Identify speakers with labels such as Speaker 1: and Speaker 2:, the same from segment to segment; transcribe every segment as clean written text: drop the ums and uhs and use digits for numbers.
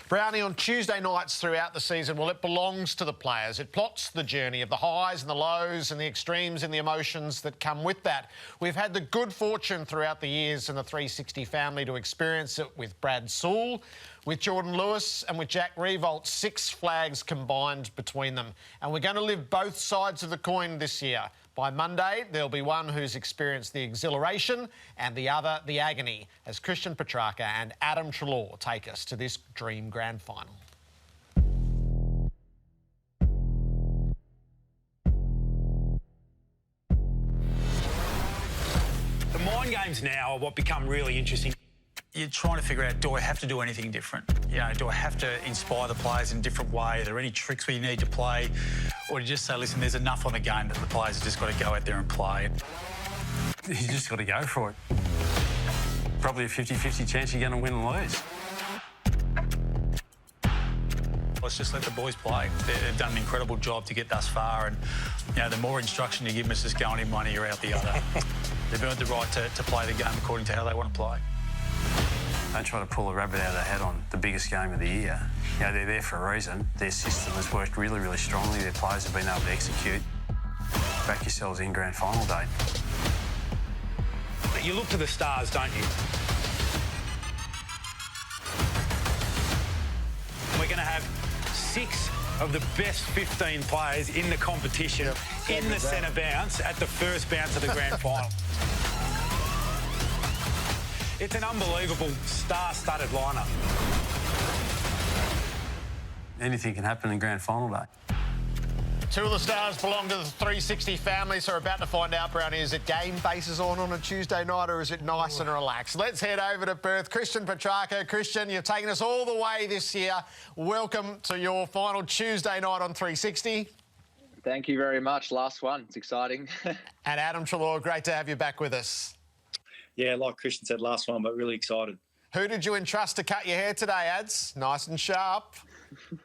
Speaker 1: Brownie, on Tuesday nights throughout the season, well, it belongs to the players. It plots the journey of the highs and the lows and the extremes and the emotions that come with that. We've had the good fortune throughout the years in the 360 family to experience it with Brad Sewell, with Jordan Lewis and with Jack Riewoldt, 6 flags combined between them. And we're going to live both sides of the coin this year. By Monday, there'll be one who's experienced the exhilaration and the other the agony, as Christian Petracca and Adam Treloar take us to this dream grand final.
Speaker 2: The mind games now are what become really interesting. You're trying to figure out, do I have to do anything different? You know, do I have to inspire the players in a different way? Are there any tricks we need to play? Or do you just say, listen, there's enough on the game that the players have just got to go out there and play?
Speaker 3: You just got to go for it. Probably a 50-50 chance you're going to win and lose.
Speaker 2: Let's just let the boys play. They've done an incredible job to get thus far, and you know, the more instruction you give them, it's just going in one ear out the other. They've earned the right to play the game according to how they want to play.
Speaker 3: Don't try to pull a rabbit out of the hat on the biggest game of the year. You know, they're there for a reason. Their system has worked really, really strongly. Their players have been able to execute. Back yourselves in grand final day.
Speaker 2: You look to the stars, don't you? We're going to have 6 of the best 15 players in the competition in the centre bounce at the first bounce of the grand final. It's an unbelievable star-studded lineup.
Speaker 3: Anything can happen in grand final day.
Speaker 1: 2 of the stars belong to the 360 family, so we're about to find out, Brownie, is it game faces on a Tuesday night or is it nice and relaxed? Let's head over to Perth. Christian Petracca. Christian, you've taken us all the way this year. Welcome to your final Tuesday night on 360.
Speaker 4: Thank you very much. Last one. It's exciting.
Speaker 1: And Adam Treloar, great to have you back with us.
Speaker 5: Yeah, like Christian said, last one, but really excited.
Speaker 1: Who did you entrust to cut your hair today, Ads? Nice and sharp.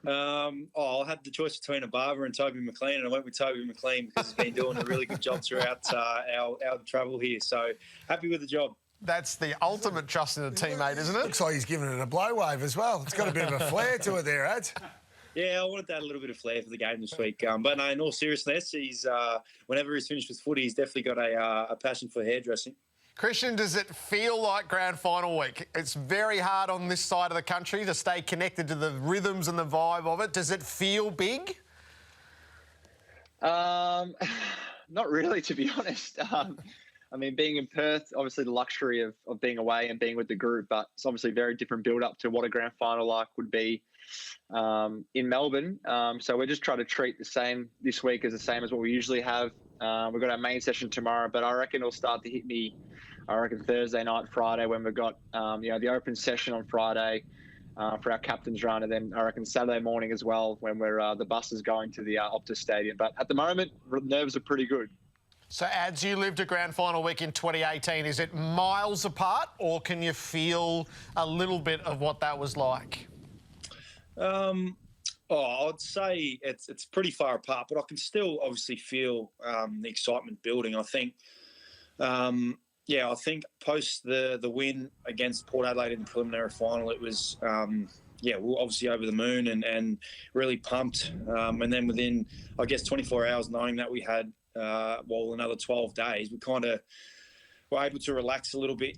Speaker 5: I had the choice between a barber and Toby McLean, and I went with Toby McLean because he's been doing a really good job throughout our travel here. So happy with the job.
Speaker 1: That's the ultimate trust in a teammate, isn't it?
Speaker 6: Looks like he's giving it a blow wave as well. It's got a bit of a flair to it there, Ads.
Speaker 5: Yeah, I wanted to add a little bit of flair for the game this week. But no, in all seriousness, he's whenever he's finished with footy, he's definitely got a passion for hairdressing.
Speaker 1: Christian, does it feel like grand final week? It's very hard on this side of the country to stay connected to the rhythms and the vibe of it. Does it feel big?
Speaker 4: Not really, to be honest. I mean, being in Perth, obviously the luxury of being away and being with the group, but it's obviously very different build-up to what a grand final like would be in Melbourne. So we're just trying to treat the same this week as the same as what we usually have. We've got our main session tomorrow, but I reckon it'll start to hit me, I reckon, Thursday night, Friday, when we've got the open session on Friday for our captain's run, and then I reckon Saturday morning as well when we're the bus is going to the Optus Stadium. But at the moment, nerves are pretty good.
Speaker 1: So, Ads, you lived a grand final week in 2018. Is it miles apart, or can you feel a little bit of what that was like?
Speaker 5: I'd say it's pretty far apart, but I can still obviously feel the excitement building. I think, I think post the win against Port Adelaide in the preliminary final, it was, we were obviously over the moon and really pumped. And then within, I guess, 24 hours, knowing that we had, another 12 days, we kind of were able to relax a little bit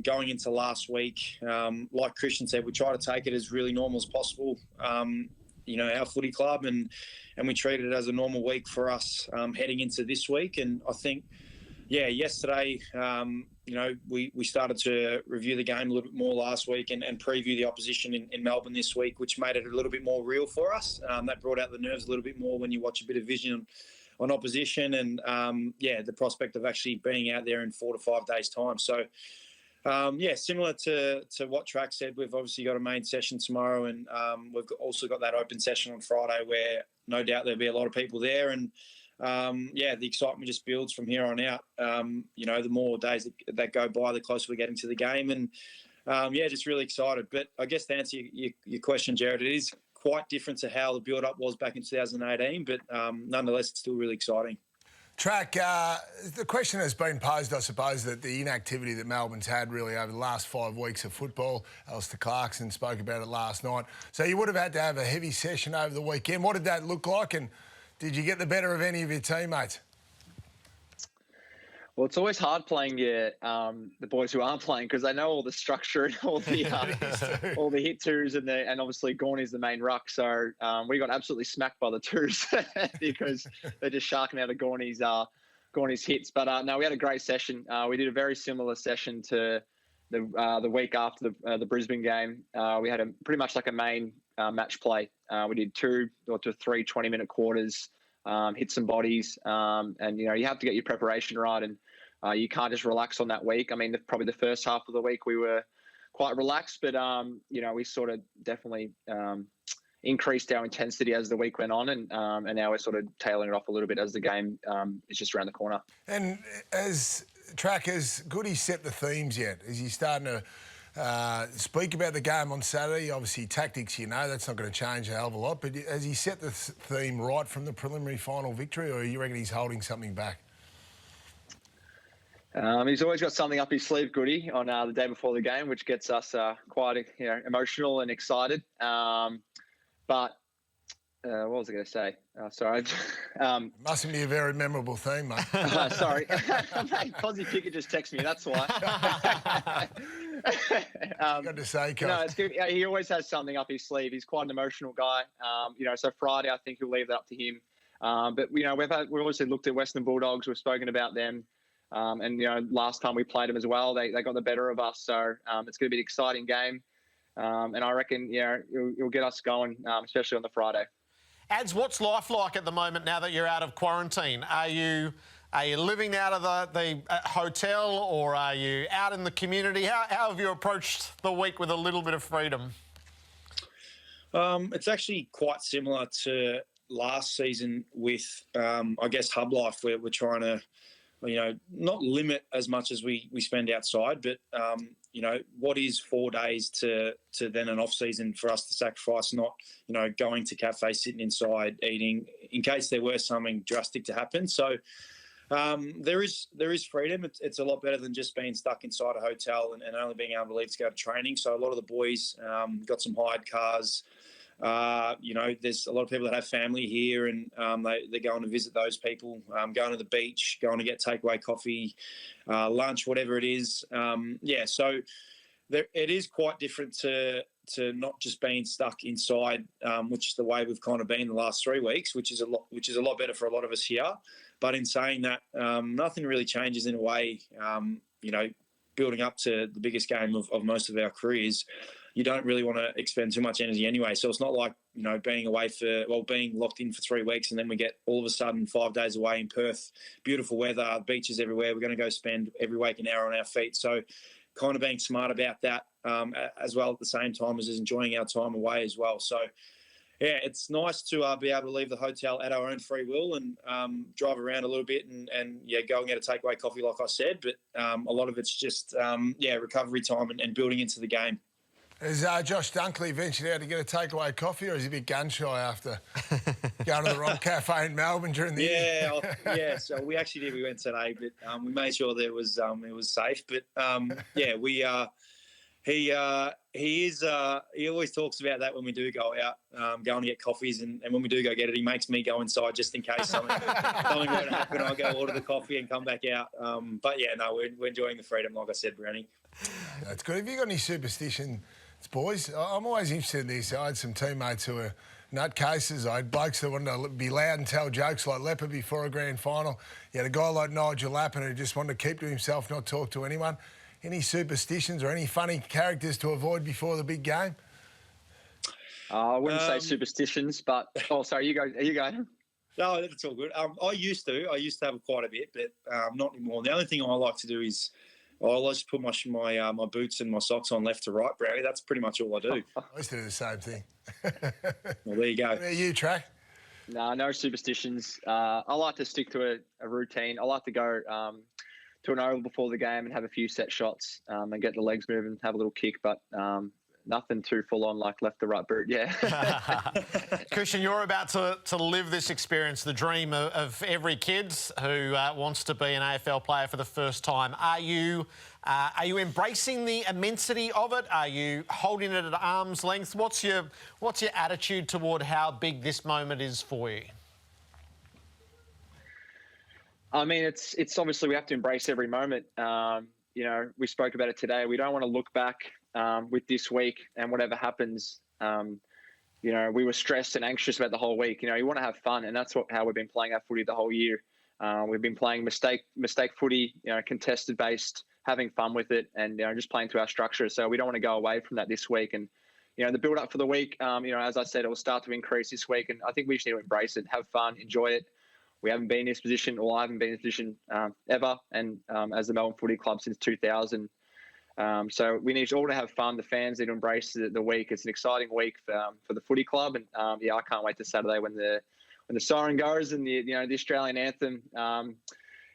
Speaker 5: going into last week. Like Christian said, we try to take it as really normal as possible. Our footy club, and we treated it as a normal week for us heading into this week. And I think, yesterday, we started to review the game a little bit more last week and preview the opposition in Melbourne this week, which made it a little bit more real for us. That brought out the nerves a little bit more when you watch a bit of vision on opposition and, the prospect of actually being out there in 4 to 5 days' time. So, similar to what Track said, we've obviously got a main session tomorrow, and we've also got that open session on Friday where no doubt there'll be a lot of people there. And, the excitement just builds from here on out. The more days that go by, the closer we're getting to the game. And, just really excited. But I guess to answer your question, Jared, it is quite different to how the build-up was back in 2018, but nonetheless, it's still really exciting.
Speaker 6: Track, the question has been posed, I suppose, that the inactivity that Melbourne's had really over the last 5 weeks of football. Alistair Clarkson spoke about it last night. So you would have had to have a heavy session over the weekend. What did that look like, and did you get the better of any of your teammates?
Speaker 4: Well, it's always hard playing the boys who aren't playing because they know all the structure and all the hit twos and obviously Gorney's the main ruck. So we got absolutely smacked by the twos because they're just sharking out of Gorney's hits. But no, we had a great session. We did a very similar session to the week after the Brisbane game. We had pretty much like a main match play. We did 2 to 3 20-minute quarters. Hit some bodies, and you have to get your preparation right, and you can't just relax on that week. I mean, probably the first half of the week we were quite relaxed, but we sort of definitely increased our intensity as the week went on, and now we're sort of tailing it off a little bit as the game is just around the corner. And
Speaker 6: as Trackers, Goody set the themes yet? Is he starting to speak about the game on Saturday? Obviously, tactics, that's not going to change a hell of a lot. But has he set the theme right from the preliminary final victory, or you reckon he's holding something back?
Speaker 4: He's always got something up his sleeve, Goody, on the day before the game, which gets us quite emotional and excited. But what was I going to say? Sorry.
Speaker 6: Mustn't be a very memorable theme, mate.
Speaker 4: Sorry. Mate, Posy Pickett just texted me, that's why.
Speaker 6: Good to say, Coach.
Speaker 4: No, it's good. He always has something up his sleeve. He's quite an emotional guy. So Friday, I think he'll leave that up to him. But we've obviously looked at Western Bulldogs. We've spoken about them. And last time we played them as well, they got the better of us. So it's going to be an exciting game. And I reckon, it'll get us going, especially on the Friday.
Speaker 1: Ads, what's life like at the moment now that you're out of quarantine? Are you living out of the hotel, or are you out in the community? How have you approached the week with a little bit of freedom?
Speaker 5: It's actually quite similar to last season with, I guess, hub life, where we're trying to, not limit as much as we spend outside, but what is 4 days to then an off season for us to sacrifice, not, going to cafes, sitting inside, eating, in case there were something drastic to happen. So there is freedom. It's a lot better than just being stuck inside a hotel and only being able to leave to go to training. So a lot of the boys got some hired cars. There's a lot of people that have family here, and they're going to visit those people, going to the beach, going to get takeaway coffee, lunch, whatever it is. So it is quite different to not just being stuck inside, which is the way we've kind of been the last 3 weeks, which is a lot better for a lot of us here. But in saying that, nothing really changes in a way. Building up to the biggest game of most of our careers, you don't really want to expend too much energy anyway. So it's not like, being locked in for 3 weeks and then we get all of a sudden 5 days away in Perth, beautiful weather, beaches everywhere. We're going to go spend every week an hour on our feet. So kind of being smart about that as well at the same time as enjoying our time away as well. So, yeah, it's nice to be able to leave the hotel at our own free will and drive around a little bit and go and get a takeaway coffee, like I said. But a lot of it's just, recovery time and building into the game.
Speaker 6: Has Josh Dunkley ventured out to get a takeaway coffee, or is he a bit gun-shy after going to the wrong cafe in Melbourne during the year?
Speaker 5: Yeah, so we actually did. We went today, but we made sure that it was safe. But, he always talks about that when we do go out, going to get coffees, and when we do go get it, he makes me go inside just in case something were to happen. I'll go order the coffee and come back out. We're enjoying the freedom, like I said, Brownie.
Speaker 6: That's good. Have you got any superstitions, boys? I'm always interested in this. I had some teammates who were nutcases. I had blokes that wanted to be loud and tell jokes like Leopard before a grand final. You had a guy like Nigel Lappin who just wanted to keep to himself, not talk to anyone. Any superstitions or any funny characters to avoid before the big game?
Speaker 4: I wouldn't say superstitions, but... Oh, sorry, you go. You go.
Speaker 5: No, that's all good. I used to have quite a bit, but not anymore. The only thing I like to do is I'll just put my boots and my socks on left to right, Brownie. That's pretty much all I do.
Speaker 6: I used to do the same thing.
Speaker 5: Well, there you go.
Speaker 6: Where are you, Track?
Speaker 4: No superstitions. I like to stick to a routine. I like to go to an oval before the game and have a few set shots and get the legs moving, have a little kick. But nothing too full on like left to right boot. Yeah.
Speaker 1: Christian, you're about to live this experience, the dream of every kid who wants to be an AFL player for the first time. Are you embracing the immensity of it? Are you holding it at arm's length? What's your attitude toward how big this moment is for you?
Speaker 4: I mean, it's obviously we have to embrace every moment. You know, we spoke about it today. We don't want to look back with this week and whatever happens. You know, we were stressed and anxious about the whole week. You know, you want to have fun, and that's how we've been playing our footy the whole year. We've been playing mistake footy, you know, contested based, having fun with it, and you know, just playing to our structure. So we don't want to go away from that this week. And you know, the build up for the week, you know, as I said, it will start to increase this week, and I think we just need to embrace it, have fun, enjoy it. We haven't been in this position, or I haven't been in this position ever, and as the Melbourne Footy Club since 2000. So we need all to have fun. The fans need to embrace the week. It's an exciting week for the footy club, and yeah, I can't wait to Saturday when the siren goes and the Australian anthem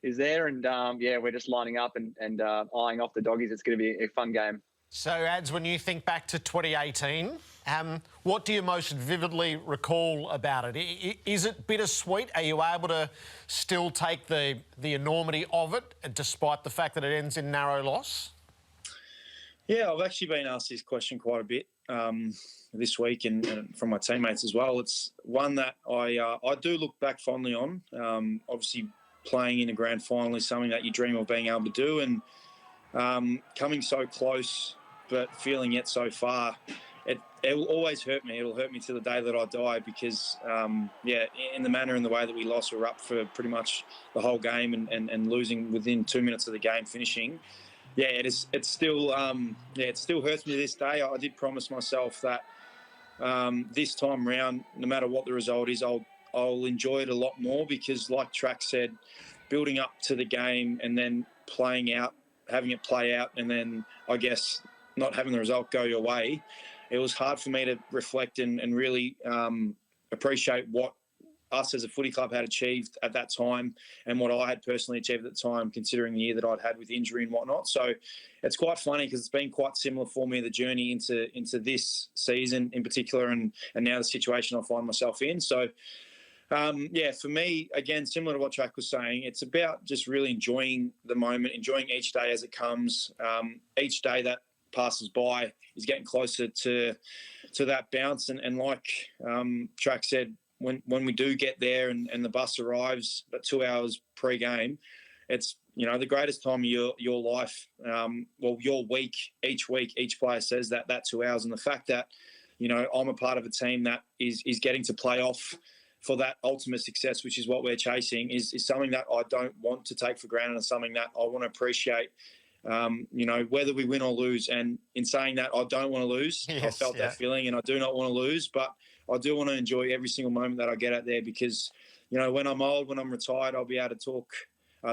Speaker 4: is there, and yeah, we're just lining up and eyeing off the doggies. It's going to be a fun game.
Speaker 1: So, Ads, when you think back to 2018, what do you most vividly recall about it? Is it bittersweet? Are you able to still take the enormity of it, despite the fact that it ends in narrow loss?
Speaker 5: Yeah, I've actually been asked this question quite a bit this week, and from my teammates as well. It's one that I do look back fondly on. Obviously, playing in a grand final is something that you dream of being able to do, and coming so close but feeling yet so far, it will always hurt me. It'll hurt me to the day that I die because, yeah, in the manner and the way that we lost, we were up for pretty much the whole game and losing within 2 minutes of the game finishing. Yeah, it still hurts me to this day. I did promise myself that this time round, no matter what the result is, I'll enjoy it a lot more because, like Track said, building up to the game and then playing out, having it play out, and then I guess not having the result go your way, it was hard for me to reflect and really appreciate what us as a footy club had achieved at that time and what I had personally achieved at the time, considering the year that I'd had with injury and whatnot. So it's quite funny because it's been quite similar for me, the journey into this season in particular, and now the situation I find myself in. So yeah, for me, again, similar to what Track was saying, it's about just really enjoying the moment, enjoying each day as it comes. Each day that passes by is getting closer to that bounce. And like Track said, when we do get there and the bus arrives about 2 hours pre-game, it's, you know, the greatest time of your life, well, your week, each player says that 2 hours. And the fact that, you know, I'm a part of a team that is getting to play off for that ultimate success, which is what we're chasing, is something that I don't want to take for granted and something that I want to appreciate, you know, whether we win or lose. And in saying that, I don't want to lose. Yes, I felt that feeling, and I do not want to lose, but I do want to enjoy every single moment that I get out there because, you know, when I'm old, when I'm retired, I'll be able to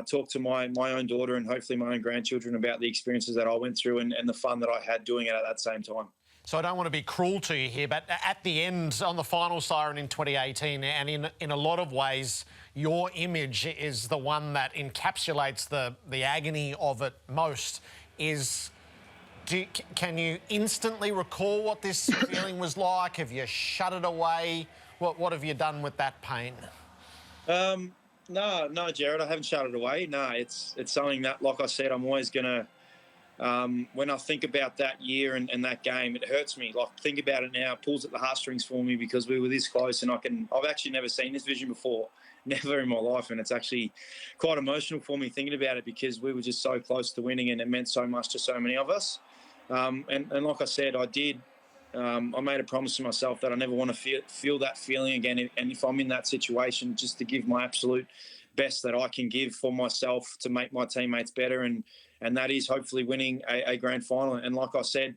Speaker 5: talk to my own daughter and hopefully my own grandchildren about the experiences that I went through and the fun that I had doing it at that same time.
Speaker 1: So I don't want to be cruel to you here, but at the end, on the final siren in 2018, and in a lot of ways, your image is the one that encapsulates the agony of it most. Can you instantly recall what this feeling was like? Have you shut it away? What have you done with that pain?
Speaker 5: No, Jared, I haven't shut it away. No, it's something that, like I said, I'm always going to, when I think about that year and that game, it hurts me. Like, think about it now, it pulls at the heartstrings for me because we were this close, and I've actually never seen this vision before, never in my life, and it's actually quite emotional for me thinking about it because we were just so close to winning and it meant so much to so many of us. And like I said, I made a promise to myself that I never want to feel that feeling again, and if I'm in that situation, just to give my absolute best that I can give for myself to make my teammates better, and that is hopefully winning a grand final. And like I said,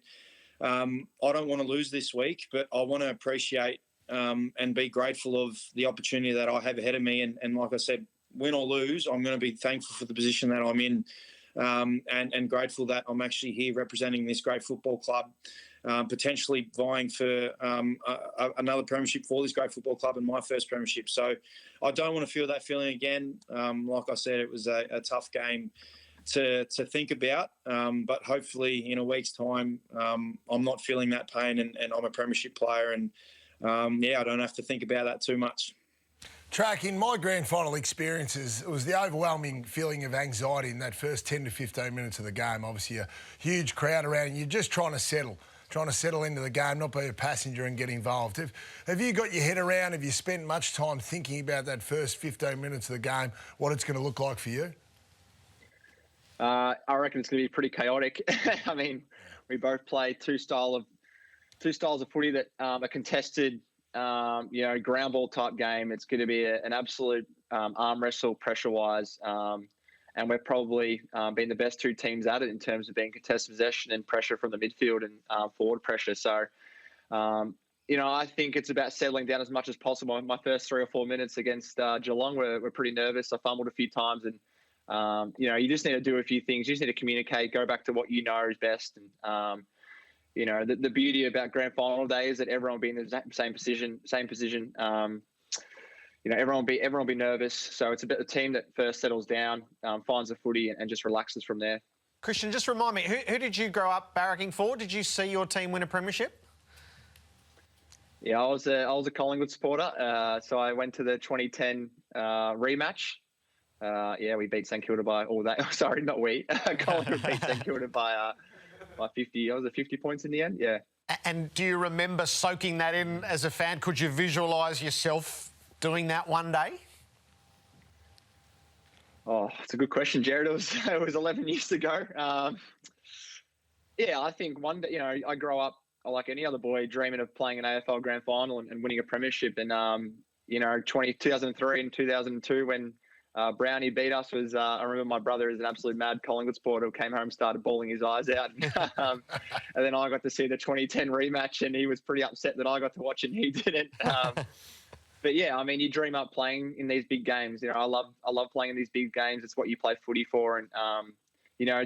Speaker 5: I don't want to lose this week, but I want to appreciate and be grateful of the opportunity that I have ahead of me. And like I said, win or lose, I'm going to be thankful for the position that I'm in, and grateful that I'm actually here representing this great football club, potentially vying for another premiership for this great football club and my first premiership. So I don't want to feel that feeling again. Like I said, it was a tough game to think about. But hopefully in a week's time, I'm not feeling that pain and I'm a premiership player. And, I don't have to think about that too much.
Speaker 6: Track, in my grand final experiences, it was the overwhelming feeling of anxiety in that first 10 to 15 minutes of the game. Obviously, a huge crowd around and you're just trying to settle into the game, not be a passenger and get involved. Have you got your head around, have you spent much time thinking about that first 15 minutes of the game, what it's going to look like for you?
Speaker 4: I reckon it's going to be pretty chaotic. I mean, we both play two styles of footy that are contested, ground ball type game. It's going to be an absolute arm wrestle pressure-wise. And we're probably been the best two teams at it in terms of being contested possession and pressure from the midfield and forward pressure. So, I think it's about settling down as much as possible. My first 3 or 4 minutes against Geelong were pretty nervous. I fumbled a few times and, you just need to do a few things. You just need to communicate, go back to what you know is best. And, the beauty about grand final day is that everyone will be in the same position. Everyone will be nervous. So it's a bit a team that first settles down, finds the footy and just relaxes from there.
Speaker 1: Christian, just remind me, who did you grow up barracking for? Did you see your team win a premiership?
Speaker 4: Yeah, I was a Collingwood supporter. So I went to the 2010 rematch. We beat St Kilda by all that. Sorry, not we. Collingwood beat St Kilda by 50. I was at 50 points in the end. Yeah.
Speaker 1: And do you remember soaking that in as a fan? Could you visualise yourself doing that one day?
Speaker 4: Oh, it's a good question, Jared. It was 11 years ago. I think one day, I grow up like any other boy dreaming of playing an AFL grand final and winning a premiership. And, 2003 and 2002 when Brownie beat us was, I remember my brother is an absolute mad Collingwood supporter who came home and started bawling his eyes out. And then I got to see the 2010 rematch and he was pretty upset that I got to watch and he didn't. But yeah, I mean, you dream up playing in these big games. I love playing in these big games. It's what you play footy for, and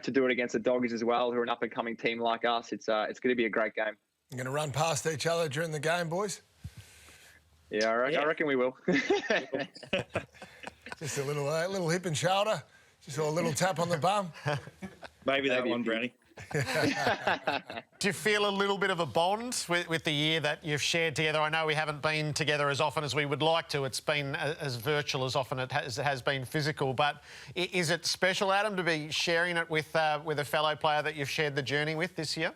Speaker 4: to do it against the Doggies as well, who are an up and coming team like us, it's going to be a great game.
Speaker 6: You're going to run past each other during the game, boys?
Speaker 4: Yeah, I reckon we will.
Speaker 6: Just a little hip and shoulder, just a little tap on the bum.
Speaker 5: Maybe that one, Brownie.
Speaker 1: Do you feel a little bit of a bond with the year that you've shared together? I know we haven't been together as often as we would like to. It's been as virtual as often as it has been physical. But is it special, Adam, to be sharing it with a fellow player that you've shared the journey with this year?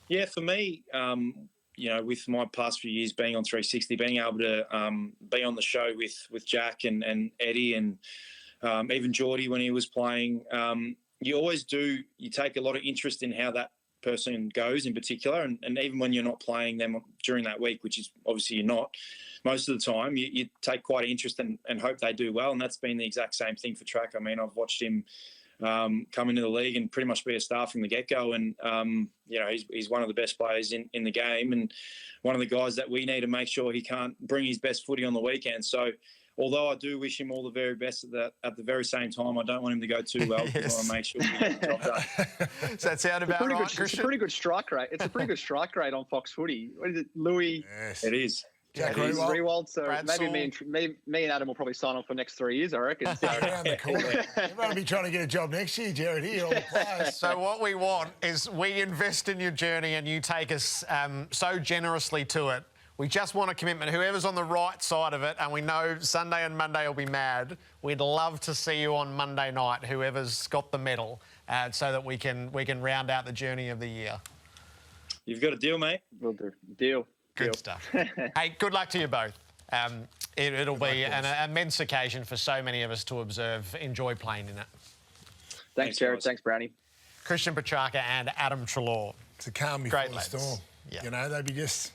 Speaker 1: Yeah,
Speaker 5: for me, with my past few years being on 360, being able to be on the show with Jack and Eddie and even Geordie when he was playing, you always do. You take a lot of interest in how that person goes in particular. And even when you're not playing them during that week, which is obviously you're not most of the time, you take quite an interest and hope they do well. And that's been the exact same thing for Track. I mean, I've watched him come into the league and pretty much be a star from the get-go. And, he's one of the best players in the game and one of the guys that we need to make sure he can't bring his best footy on the weekend. So, although I do wish him all the very best at the very same time, I don't want him to go too well. Yes. I want to make sure we get the job done.
Speaker 1: Does that sound about right, Christian?
Speaker 4: It's a pretty good strike rate. It's a pretty good strike rate on Fox Footy. What is it, Louis?
Speaker 5: Yes. It is.
Speaker 6: Jack
Speaker 4: Rewald. So maybe me and Adam will probably sign on for the next 3 years, I reckon. So.
Speaker 6: Around the corner. You might be trying to get a job next year, Jared, here, all the players.
Speaker 1: So what we want is we invest in your journey and you take us so generously to it. We just want a commitment. Whoever's on the right side of it, and we know Sunday and Monday will be mad, we'd love to see you on Monday night, whoever's got the medal, so that we can round out the journey of the year.
Speaker 5: You've got a deal, mate.
Speaker 4: We'll do. Deal.
Speaker 1: Good stuff. Hey, good luck to you both. It'll be an immense occasion for so many of us to observe. Enjoy playing in it.
Speaker 4: Thanks, Jared. Guys. Thanks, Brownie.
Speaker 1: Christian Petracca and Adam Treloar.
Speaker 6: It's a calm before the storm. Yeah. They'd be just...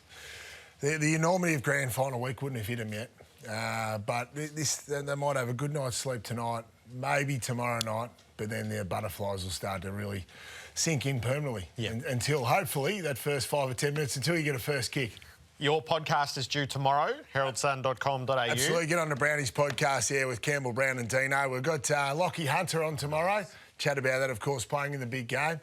Speaker 6: The enormity of grand final week wouldn't have hit them yet. But they might have a good night's sleep tonight, maybe tomorrow night, but then their butterflies will start to really sink in permanently until, hopefully, that first 5 or 10 minutes, until you get a first kick.
Speaker 1: Your podcast is due tomorrow, heraldsun.com.au.
Speaker 6: Absolutely. Get on to Brownie's podcast here with Campbell, Brown and Dino. We've got Lockie Hunter on tomorrow. Chat about that, of course, playing in the big game.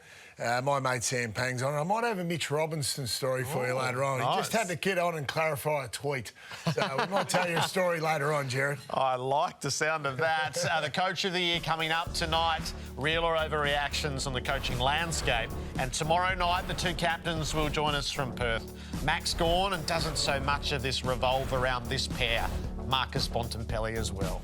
Speaker 6: my mate Sam Pang's on. I might have a Mitch Robinson story for you later on.
Speaker 1: Nice.
Speaker 6: He just had to get on and clarify a tweet. So we might tell you a story later on, Jared.
Speaker 1: I like the sound of that. The Coach of the Year coming up tonight. Real or overreactions on the coaching landscape. And tomorrow night, the two captains will join us from Perth. Max Gawn, and doesn't so much of this revolve around this pair. Marcus Bontempelli as well.